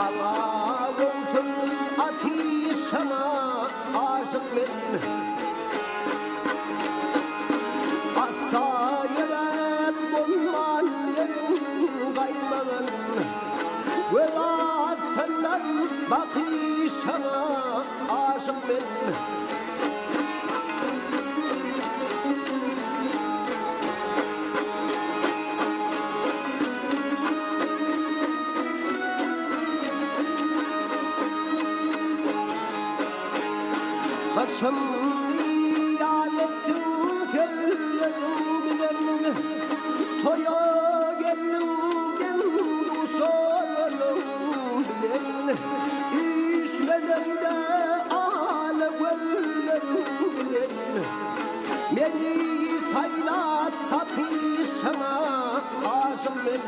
Sana olsun ati sana aşık ben Hatta yere bulman yerin kaymanın Ve senden baki sana aşık ben Kasım yad ettim kellerim bilen Toya geldim du soralım bilen İşlerimde ağla göllerim bilen Beni sayla tabi sana aşık ben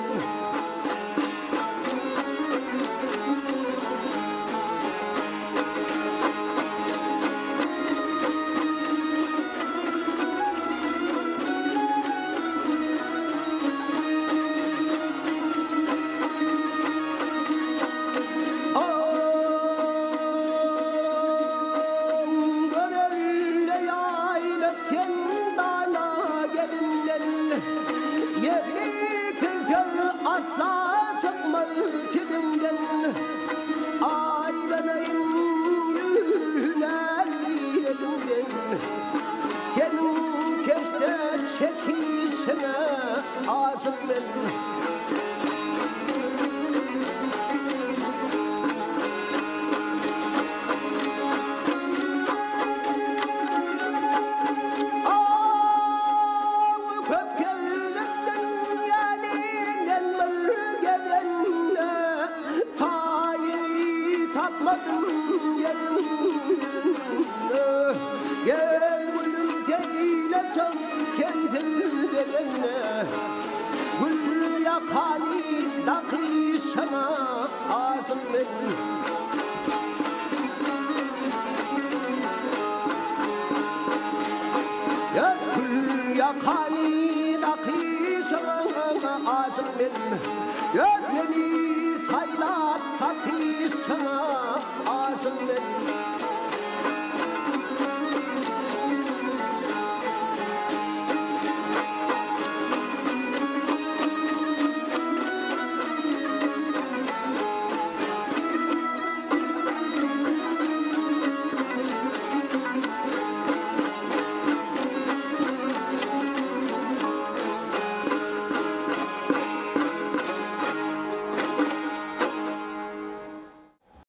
Asla çıkmaz kilimden Ailenin yünerliğinden Kendim keşte çekişine aşık ben Tatmadım yerine Gel gülüm teyle çal kendillerine Gül yakani daki sana aşık ben Ya gül yakani daki sana aşık ben Ya beni sayla tabi sana aşık ben